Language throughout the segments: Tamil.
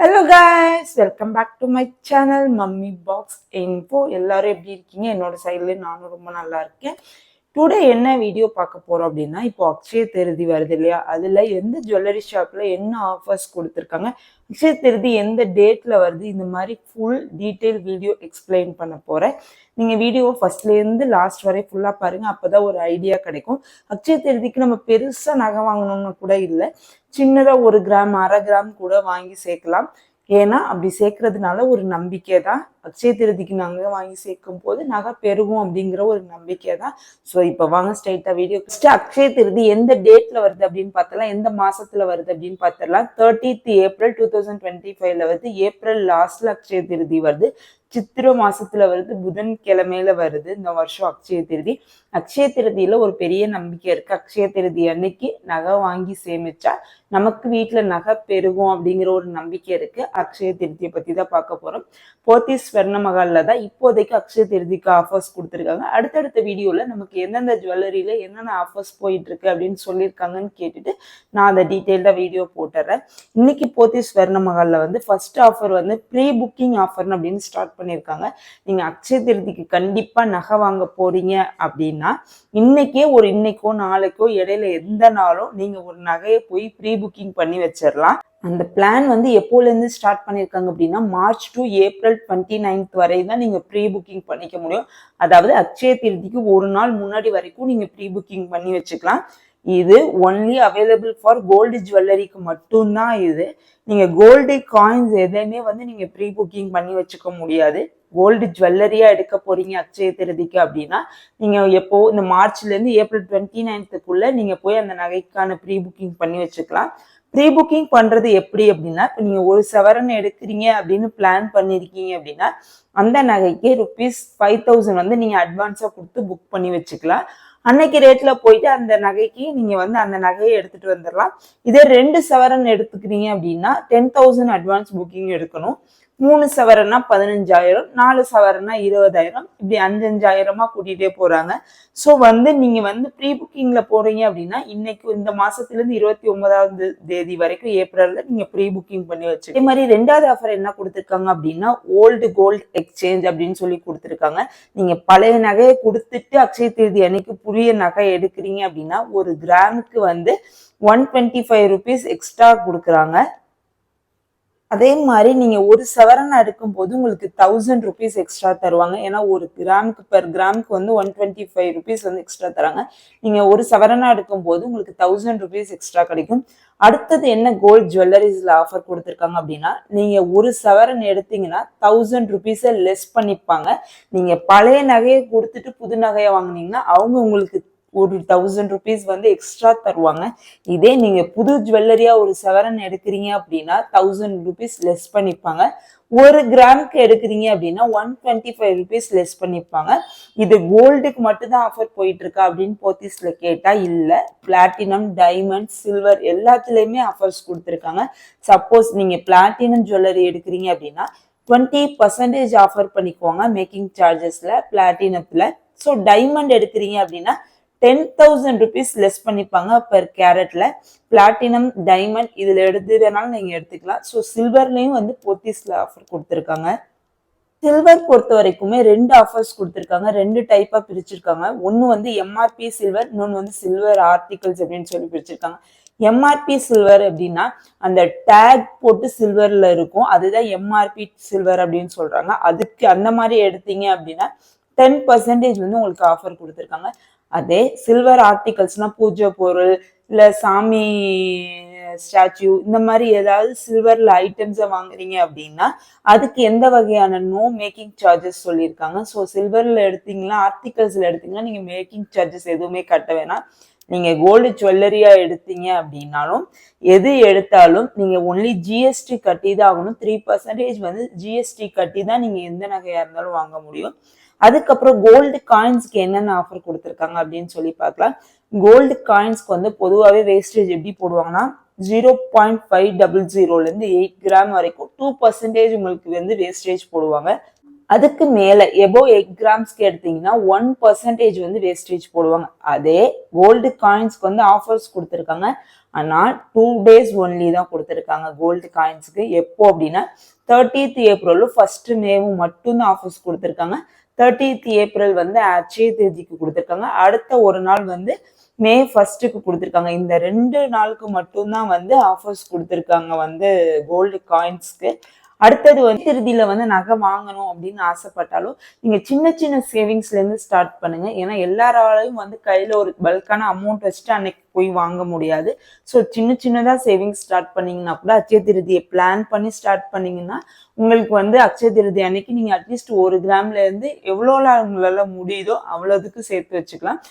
Hello guys, welcome back to my channel mummy box info. எல்லாரும் எப்படி இருக்கீங்க? என்னோட சைட்ல நானும் ரொம்ப நல்லா இருக்கேன். டுடே என்ன வீடியோ பார்க்க போறோம் அப்படின்னா, இப்போ அக்ஷய திருதி வருது இல்லையா, அதுல எந்த ஜுவல்லரி ஷாப்ல என்ன ஆஃபர்ஸ் கொடுத்துருக்காங்க, அக்ஷய திருதி எந்த டேட்ல வருது, இந்த மாதிரி ஃபுல் டீட்டெயில் வீடியோ எக்ஸ்பிளைன் பண்ண போறேன். நீங்க வீடியோ ஃபர்ஸ்ட்லேருந்து லாஸ்ட் வரை ஃபுல்லா பாருங்க, அப்பதான் ஒரு ஐடியா கிடைக்கும். அக்ஷய திருதிக்கு நம்ம பெருசா நகை வாங்கணும்னு கூட இல்லை, சின்னதா 1 கிராம் 1/2 கிராம் கூட வாங்கி சேர்க்கலாம். ஏன்னா அப்படி சேர்க்கறதுனால ஒரு நம்பிக்கை தான். அக்ஷய திருதிக்கு நகை வாங்கி சேர்க்கும் போது நகை பெருகும் அப்படிங்கிற ஒரு நம்பிக்கை தான். ஸோ இப்போ வாங்க ஸ்ட்ரைட்டா வீடியோ. ஃபர்ஸ்ட் அக்ஷய திருதி எந்த டேட்ல வருது அப்படின்னு பார்த்தலாம், எந்த மாசத்துல வருது அப்படின்னு பார்த்தலாம். 30th April 2025 வருது. ஏப்ரல் லாஸ்ட்ல அக்ஷய திருதி வருது. சித்திர மாசத்துல வருது, புதன்கிழமையில வருது இந்த வருஷம் அக்ஷய திருதி. அக்ஷய திருதியில ஒரு பெரிய நம்பிக்கை இருக்கு. அக்ஷய திருதி அன்னைக்கு நகை வாங்கி சேமிச்சா நமக்கு வீட்டுல நகை பெருகும் அப்படிங்கிற ஒரு நம்பிக்கை இருக்கு. அக்ஷய திருதியை பத்தி தான் பார்க்க போறோம். போத்தீஸ் ஸ்வர்ண மஹால்ல தான் இப்போதைக்கு அக்ஷய திருதிக்கு ஆஃபர்ஸ் கொடுத்துருக்காங்க. அடுத்தடுத்த வீடியோல நமக்கு எந்தெந்த ஜுவல்லரியில என்னென்ன ஆஃபர்ஸ் போயிட்டு இருக்கு அப்படின்னு சொல்லியிருக்காங்கன்னு கேட்டுட்டு நான் அதை டீட்டெயில்டா வீடியோ போட்டுறேன். இன்னைக்கு போத்தீஸ் ஸ்வர்ண மஹால்ல வந்து ஃபர்ஸ்ட் ஆஃபர் வந்து ப்ரீ புக்கிங் ஆஃபர்னு அப்படின்னு ஸ்டார்ட் பண்ணியிருக்காங்க. நீங்க அக்ஷய திருதிக்கு கண்டிப்பா நகை வாங்க போறீங்க அப்படின்னா இன்னைக்கோ நாளைக்கோ இடையில எந்த நாளும் நீங்க ஒரு நகையை போய் ப்ரீ புக்கிங் பண்ணி வச்சிடலாம். அந்த பிளான் வந்து எப்போலேருந்து ஸ்டார்ட் பண்ணியிருக்காங்க அப்படின்னா, மார்ச் டு ஏப்ரல் 29th வரை தான் நீங்க ப்ரீ புக்கிங் பண்ணிக்க முடியும். அதாவது அக்ஷய திருதிக்கு ஒரு நாள் முன்னாடி வரைக்கும் நீங்க ப்ரீ புக்கிங் பண்ணி வச்சுக்கலாம். இது ஒன்லி அவைலபிள் ஃபார் கோல்டு ஜுவல்லரிக்கு மட்டும்தான். இது நீங்க கோல்டு காயின்ஸ் எதையுமே வந்து நீங்க ப்ரீ புக்கிங் பண்ணி வச்சுக்க முடியாது. கோல்டு ஜுவல்லரியா எடுக்க போறீங்க அக்ஷய திருதிக்கு அப்படின்னா நீங்க எப்போ இந்த மார்ச்ல இருந்து ஏப்ரல் 29th நீங்க போய் அந்த நகைக்கான ப்ரீ புக்கிங் பண்ணி வச்சுக்கலாம். ப்ரீ புக்கிங் பண்றது எப்படி அப்படின்னா, இப்போ நீங்க 1 சவரன் எடுக்கிறீங்க அப்படின்னு பிளான் பண்ணிருக்கீங்க அப்படின்னா அந்த நகைக்கு ₹5000 வந்து நீங்க அட்வான்ஸா கொடுத்து புக் பண்ணி வச்சுக்கலாம். அன்னைக்கு ரேட்ல போயிட்டு அந்த நகைக்கு நீங்க வந்து அந்த நகையை எடுத்துட்டு வந்துடலாம். இதே 2 சவரன் எடுத்துக்கிறீங்க அப்படின்னா 10,000 அட்வான்ஸ் புக்கிங் எடுக்கணும். 3 சவரன்னா 15,000, 4 சவரன்னா 20,000, இப்படி 5,000 கூட்டிகிட்டே போறாங்க. ஸோ வந்து நீங்க வந்து ப்ரீ புக்கிங்ல போறீங்க அப்படின்னா இன்னைக்கு இந்த மாசத்துல இருந்து 29ஆம் தேதி வரைக்கும் ஏப்ரல்ல நீங்க ப்ரீ புக்கிங் பண்ணி வச்சு. அதே மாதிரி 2வது ஆஃபர் என்ன கொடுத்துருக்காங்க அப்படின்னா, ஓல்டு கோல்டு எக்ஸ்சேஞ்ச் அப்படின்னு சொல்லி கொடுத்துருக்காங்க. நீங்க பழைய நகையை கொடுத்துட்டு அக்ஷய திருதி அன்னைக்கு புதிய நகை எடுக்கிறீங்க அப்படின்னா 1 கிராமுக்கு வந்து ₹125 எக்ஸ்ட்ரா கொடுக்குறாங்க. அதே மாதிரி நீங்க 1 சவரன் எடுக்கும் போது உங்களுக்கு ₹1000 எக்ஸ்ட்ரா தருவாங்க. ஏன்னா 1 கிராமுக்கு பெர் கிராமுக்கு வந்து ₹125 வந்து எக்ஸ்ட்ரா தராங்க. நீங்க 1 சவரனா எடுக்கும் போது உங்களுக்கு ₹1000 எக்ஸ்ட்ரா கிடைக்கும். அடுத்தது என்ன கோல்ட் ஜுவல்லரிஸ்ல ஆஃபர் கொடுத்துருக்காங்க அப்படின்னா, நீங்க 1 சவரன் எடுத்தீங்கன்னா ₹1000 லெஸ் பண்ணிப்பாங்க. நீங்க பழைய நகையை கொடுத்துட்டு புது நகையை வாங்கினீங்கன்னா அவங்க உங்களுக்கு ஒரு ₹1000 வந்து எக்ஸ்ட்ரா தருவாங்க. இதே நீங்க புது ஜுவல்லரியா 1 சவரன் எடுக்கிறீங்க அப்படின்னா ₹1000 லெஸ் பண்ணிப்பாங்க. 1 கிராமுக்கு எடுக்கிறீங்க அப்படின்னா ₹125 லெஸ் பண்ணிப்பாங்க. இது கோல்டுக்கு மட்டும்தான் ஆஃபர் போயிட்டு இருக்கா அப்படின்னு போத்தீஸ்ல கேட்டா இல்ல, பிளாட்டினம், டைமண்ட், சில்வர் எல்லாத்துலயுமே ஆஃபர்ஸ் கொடுத்துருக்காங்க. சப்போஸ் நீங்க பிளாட்டினம் ஜுவல்லரி எடுக்கிறீங்க அப்படின்னா 20% ஆஃபர் பண்ணிக்குவாங்க மேக்கிங் சார்ஜஸ்ல பிளாட்டினத்துல. ஸோ டைமண்ட் எடுக்கிறீங்க அப்படின்னா ₹10,000 லெஸ் பண்ணிப்பாங்க பெர் கேரட்ல. பிளாட்டினம், டைமண்ட் இதுல எடுத்துனாலும் நீங்க எடுத்துக்கலாம். ஸோ சில்வர்லயும் வந்து போத்தீஸ்ல ஆஃபர் கொடுத்துருக்காங்க. சில்வர் பொறுத்த வரைக்குமே 2 ஆஃபர்ஸ் கொடுத்துருக்காங்க. 2 டைப்பா பிரிச்சிருக்காங்க. ஒன்னு வந்து எம்ஆர்பி சில்வர், இன்னொன்னு வந்து சில்வர் ஆர்டிகல்ஸ் அப்படின்னு சொல்லி பிரிச்சிருக்காங்க. எம்ஆர்பி சில்வர் அப்படின்னா அந்த டேக் போட்டு சில்வர்ல இருக்கும், அதுதான் எம்ஆர்பி சில்வர் அப்படின்னு சொல்றாங்க. அதுக்கு அந்த மாதிரி எடுத்தீங்க அப்படின்னா 10% வந்து உங்களுக்கு ஆஃபர் கொடுத்துருக்காங்க. அதே சில்வர் ஆர்டிகல்ஸ்னா பூஜை பொருள் இல்ல சாமி ஸ்டாச்சு இந்த மாதிரி ஏதாவது சில்வர்ல ஐட்டம்ஸை வாங்குறீங்க அப்படின்னா அதுக்கு எந்த வகையான நோ மேக்கிங் சார்ஜஸ் சொல்லியிருக்காங்க. ஸோ சில்வர்ல எடுத்தீங்கன்னா ஆர்டிகல்ஸ்ல எடுத்தீங்கன்னா நீங்க மேக்கிங் சார்ஜஸ் எதுவுமே கட்ட வேணாம். நீங்க கோல்டு ஜுவல்லரியா எடுத்தீங்க அப்படின்னாலும் எது எடுத்தாலும் நீங்க ஒன்லி ஜிஎஸ்டி கட்டி தான் ஆகணும். 3% வந்து ஜிஎஸ்டி கட்டி தான் நீங்க எந்த நகையா இருந்தாலும் வாங்க முடியும். அதுக்கப்புறம் கோல்டு காயின்ஸ்க்கு என்னென்ன ஆஃபர் கொடுத்துருக்காங்க அப்படின்னு சொல்லி பார்க்கலாம். கோல்டு காயின்ஸ்க்கு வந்து பொதுவாகவே வேஸ்டேஜ் எப்படி போடுவாங்கன்னா 0.500 8 கிராம் வரைக்கும் 2% உங்களுக்கு வந்து வேஸ்டேஜ் போடுவாங்க. அதுக்கு மேல எபோ 8 கிராம்ஸ்க்கு எடுத்தீங்கன்னா 1% வந்து வேஸ்டேஜ் போடுவாங்க. அதே கோல்டு காயின்ஸ்க்கு வந்து ஆஃபர்ஸ் கொடுத்துருக்காங்க. ஆனால் 2 days ஒன்லி தான் கொடுத்துருக்காங்க கோல்டு காயின்ஸுக்கு. எப்போ அப்படின்னா 30th ஏப்ரலும் 1st மேவும் மட்டும்தான் ஆஃபர்ஸ் கொடுத்துருக்காங்க. 30th ஏப்ரல் வந்து அட்சய திருதிக்கு கொடுத்துருக்காங்க. அடுத்த ஒரு நாள் வந்து மே 1க்கு கொடுத்துருக்காங்க. இந்த 2 நாளுக்கு மட்டும்தான் வந்து ஆஃபர்ஸ் கொடுத்துருக்காங்க வந்து கோல்டு காயின்ஸ்க்கு. அடுத்தது வந்து திருதியில வந்து நகை வாங்கணும் அப்படின்னு ஆசைப்பட்டாலும் நீங்க சின்ன சின்ன சேவிங்ஸ்ல இருந்து ஸ்டார்ட் பண்ணுங்க. ஏன்னா எல்லாராலையும் வந்து கையில ஒரு பல்கான அமௌண்ட் வச்சுட்டு அன்னைக்கு போய் வாங்க முடியாது. ஸோ சின்ன சின்னதா சேவிங்ஸ் ஸ்டார்ட் பண்ணீங்கன்னா கூட அட்சய திருதியை பிளான் பண்ணி ஸ்டார்ட் பண்ணீங்கன்னா உங்களுக்கு வந்து அட்சய திருதி அன்னைக்கு நீங்க அட்லீஸ்ட் 1 கிராம்ல இருந்து எவ்வளோல உங்களால முடியுதோ அவ்வளோதுக்கு சேர்த்து வச்சுக்கலாம்.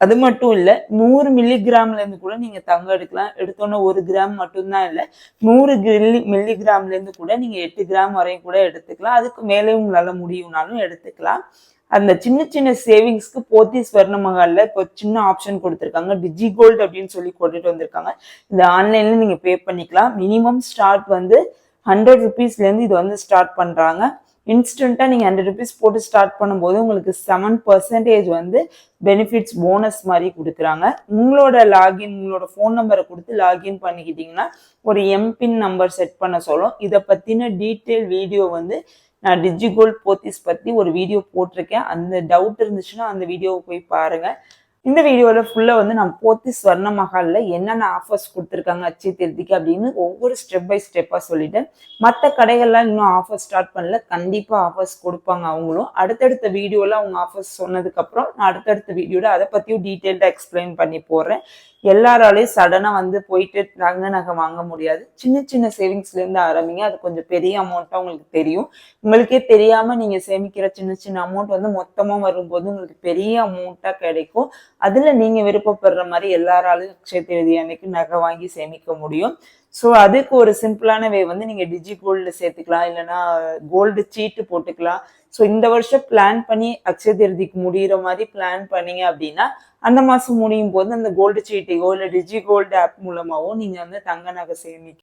அது மட்டும் இல்ல 100 மில்லிகிராம்ல இருந்து கூட நீங்க தங்கம் எடுக்கலாம். எடுத்தோன்னே 1 கிராம் மட்டும்தான் இல்ல 100 மில்லிகிராம்ல இருந்து கூட நீங்க 8 கிராம் வரையும் கூட எடுத்துக்கலாம். அதுக்கு மேலே உங்களால முடியும்னாலும் எடுத்துக்கலாம். அந்த சின்ன சின்ன சேவிங்ஸ்க்கு போத்தீஸ் ஸ்வர்ண மஹால்ல இப்போ சின்ன ஆப்ஷன் கொடுத்துருக்காங்க. டிஜி கோல்டு அப்படின்னு சொல்லி கொண்டுட்டு வந்திருக்காங்க. இந்த ஆன்லைன்ல நீங்க பே பண்ணிக்கலாம். மினிமம் ஸ்டார்ட் வந்து 100 ருபீஸ்லேருந்து இது வந்து ஸ்டார்ட் பண்றாங்க. இன்ஸ்டண்ட்டாக நீங்கள் 100 ருபீஸ் போட்டு ஸ்டார்ட் பண்ணும்போது உங்களுக்கு 7% வந்து பெனிஃபிட்ஸ் போனஸ் மாதிரி கொடுக்குறாங்க. உங்களோட ஃபோன் நம்பரை கொடுத்து லாகின் பண்ணிக்கிட்டீங்கன்னா ஒரு எம்பின் நம்பர் செட் பண்ண சொல்லும். இதை பற்றின டீட்டெயில் வீடியோ வந்து நான் டிஜிகோல்ட் போத்தீஸ் பற்றி ஒரு வீடியோ போட்டிருக்கேன். அந்த டவுட் இருந்துச்சுன்னா அந்த வீடியோவை போய் பாருங்கள். இந்த வீடியோவில் ஃபுல்லாக வந்து நான் போத்தீஸ் ஸ்வர்ண மஹாலில் என்னென்ன ஆஃபர்ஸ் கொடுத்துருக்காங்க அட்சய திருதிக்கு அப்படின்னு ஒவ்வொரு ஸ்டெப் பை ஸ்டெப்பாக சொல்லிட்டேன். மற்ற கடைகள்லாம் இன்னும் ஆஃபர் ஸ்டார்ட் பண்ணல. கண்டிப்பாக ஆஃபர்ஸ் கொடுப்பாங்க அவங்களும். அடுத்தடுத்த வீடியோவில் அவங்க ஆஃபர்ஸ் சொன்னதுக்கப்புறம் நான் அடுத்தடுத்த வீடியோவில் அதை பற்றியும் டீட்டெயில்டாக எக்ஸ்பிளைன் பண்ணி போடுறேன். எல்லாராலையும் சடனாக வந்து போயிட்டு தங்க நகை வாங்க முடியாது. சின்ன சின்ன சேவிங்ஸ்லேருந்து ஆரம்பிங்க. அது கொஞ்சம் பெரிய அமௌண்ட்டாக உங்களுக்கு தெரியும். உங்களுக்கே தெரியாமல் நீங்கள் சேமிக்கிற சின்ன சின்ன அமௌண்ட் வந்து மொத்தமாக வரும்போது உங்களுக்கு பெரிய அமௌண்ட்டாக கிடைக்கும். அதில் நீங்கள் விருப்பப்படுற மாதிரி எல்லாராலையும் அட்சய திருதி அன்னைக்கு நகை வாங்கி சேமிக்க முடியும். ஸோ அதுக்கு ஒரு சிம்பிளான வே வந்து நீங்கள் டிஜி கோல்டில் சேர்த்துக்கலாம், இல்லைன்னா கோல்டு சீட்டு போட்டுக்கலாம். ஸோ இந்த வருஷம் பிளான் பண்ணி அட்சய திருதிக்கு முடிகிற மாதிரி பிளான் பண்ணீங்க அப்படின்னா அந்த மாதம் முடியும் போது அந்த கோல்டு சீட்டையோ இல்லை டிஜி கோல்டு ஆப் மூலமாகவோ நீங்கள் வந்து தங்க நகை சேமிக்கலாம்.